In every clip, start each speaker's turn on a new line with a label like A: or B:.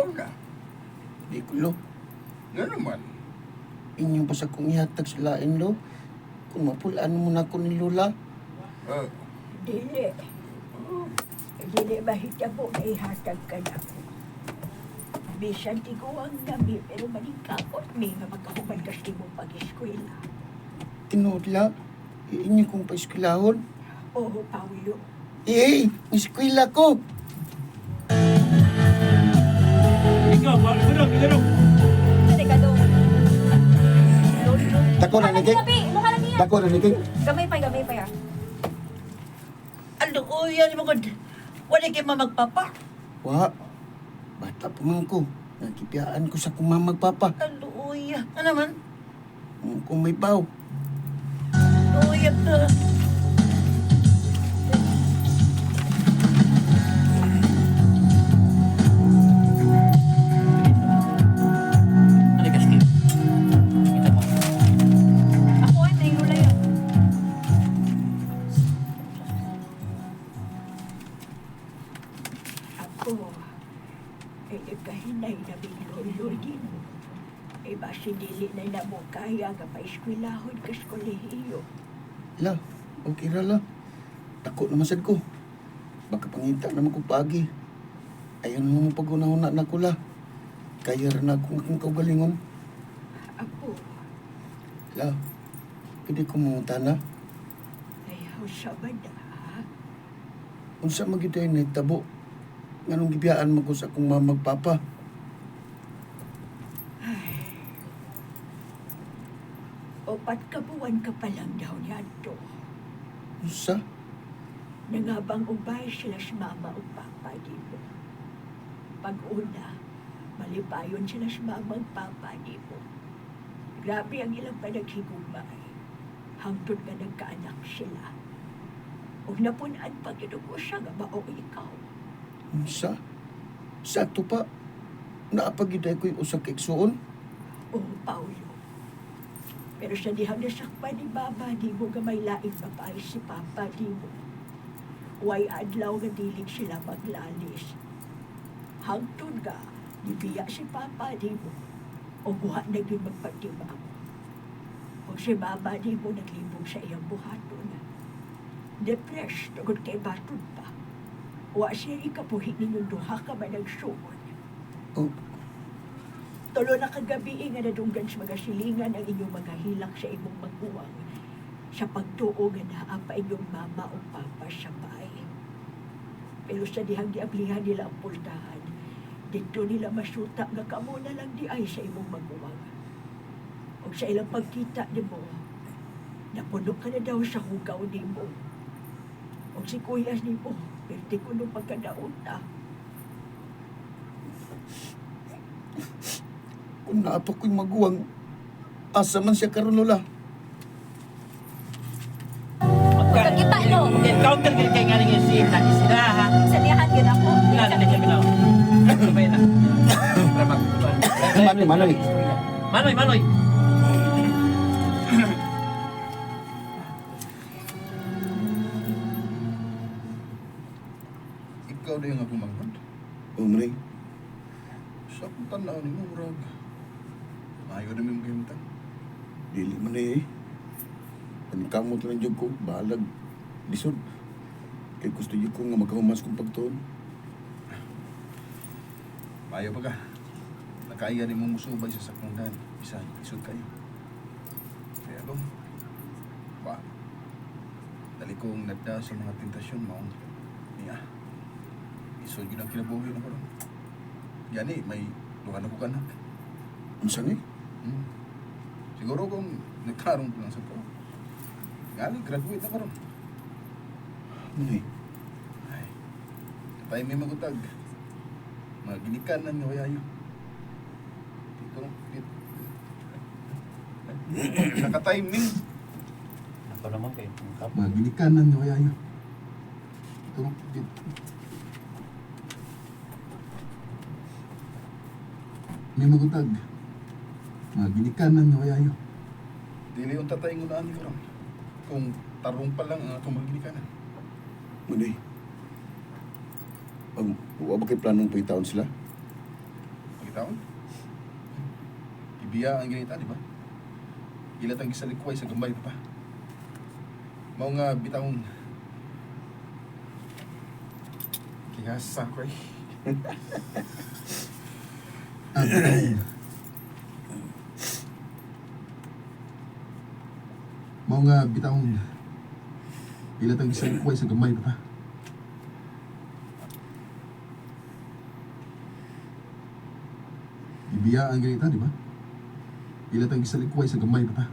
A: Ikaw na.
B: Di ko, lo.
A: Nga naman.
B: Inyong basta kong ihatag sa lain, lo. Kung mapulaan mo na ako ni Lola.
A: Ah,
C: Dili. Dili mahitabo na ihatag ka na ko. Bisan ti ko ang gabi, pero manikakot may nga magkahuman kasi mo pag-eskwela.
B: Tinudla. Inyo kong paiskulahon.
C: Oo, Paulo.
B: Eh, iskwela ko.
D: Ikaw, marunong, marunong.
E: Sali ka doon.
B: Dako na nagay.
E: Mukha lang niya.
B: Dako na nagay.
E: Gamay pa ya.
C: Ano ko yan mo gud? Wala kay mamagpapa.
B: Wa. Bata pa man ko. Nagkipiyaan ko sa kong mamagpapa.
C: Ano uya? Ano man?
B: Kung may baw.
C: Uya ka.
D: Halika, Steve. Kita mo.
E: Ako ay nahihula yun.
C: Ako, kahinay na biloy-loy din mo. Basi dili na na mo kaya nga pa-eskwelahon kas kolehiyo.
B: La, okay ra la. Dako naman sad ko. Baka pangita naman ko pagi. Ayaw na mo pag-una-una na ko la. Kaya rin akong kaugalingon.
C: Ako,
B: La, pwede ko mamunta na.
C: ayaw sa bada.
B: Unsa magiday na tabo. Nganong gibiyaan mo ko sa akong mamagpapa.
C: Opat ka buwan ka pa lang daw niyan to.
B: Unsa?
C: Nangabang ubay sila si mama o papa di mo. Pag-una, malipayon sila si mama o papa di mo. Grabe ang ilang panaghigumay. Hangtod nga nagkaanak sila. O napunaan pa ginugo siya nga mao ikaw.
B: Unsa? Sakto pa. Naapagiday ko'y usak kaigsuon.
C: O Paulo. Pero sa dihang nasakpan ni Baba, di mo nga may laing babae si Papa, di mo. Way adlaw nga dilig sila maglalis. Hangtod nga, nibiya si Papa, di mo. O buha na din magpatibang. O si Baba, di mo naglibong sa iyang buhaton. Depressed, tugod kay batod pa. Wa siya ikapuhin ninyong duha ka ba nagsuon.
B: Oh,
C: Tulo na kagabi nga nadunggan sa mga silingan ang inyong mga hilak sa imong maguwang sa pagtuo nga naa pa inyong mama o papa sa bahay. Pero sa dihang giablihan nila ang pultahan, dito nila masuta nga kamo na lang di ay sa imong maguwang. O sa ilang pagkita ni mo, napuno ka na daw sa hugaw ni mo. O si kuya ni mo, perti ko nung pagkadaon na.
B: kung naapa ko'y maguwang, asa man siya karon Lola.
E: Kita, no?
D: Encounter kayo kay nga rin yung sila, ha?
E: Sanihan yun ako.
D: Wala na siya ginawa. Sabay na.
B: Manoy, Manoy.
D: Manoy, Manoy.
A: ikaw na yung ako magmad.
B: Umri,
A: Sa akong tanaw ni mo, Murag. Ayaw na may magkaimutan.
B: dili man eh. Panikamot lang dyan ko, balag. Lisod. Kaya gusto dyan ko nga magkahumas kong pagtuon.
A: Ayaw pa ka. Nakaya ni mo musubay sa sakmundan. Isa, isod kayo. Kaya ba? Ba? Dali kong nagda sa mga tentasyon mo. Niya. Isod yun ang kinabuhi na karon. Yan may luhan ako ka na.
B: Unsa ni?
A: Siguro kung nagkaroon ko lang sa to. Gali, graduate na karon.
B: Manoy,
A: Ay, tayo may magutag. Mga ginikanan nga wayayo. Dito lang, dito. Naka-timing.
D: Ako naman kayo.
A: Mga ginikanan nga wayayo. Dito lang, dito. May magutag. Mga ginikanan nga wayayo. Dili yung tatay ngunaan ni karon. Kung tarong pa lang ang atong mga ginikanan.
B: Manoy. Wa ba kay planong pa'y taon sila?
A: Taon? Ibiyaan ganita, di ba? Ilatang gisalikway sa gambay pa. Mao nga bitawong kihasa ko eh. Mao nga bitawong ilatang gisalikway sa gambay pa. Ibiyaan ganita, di ba? Ilatang gisalikway sa gambay pa.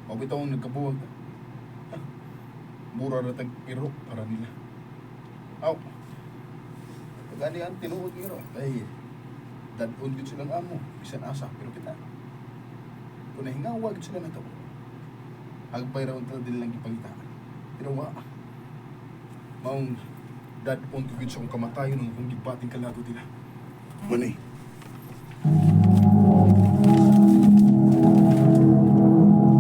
A: Mao bitawong nagkabuwag. Mura na tag-iro para nila. Aw. Pagani ang tinuod iro. Ay, dadon din silang amo. Bisan asa. Pero kita. Kung nahingawag sila na ito. Agpay raw ito din lang ipangita. Pero wa. Maong dadon ko sa kong kamatayon ng kong gibating kalago nila.
B: Mani,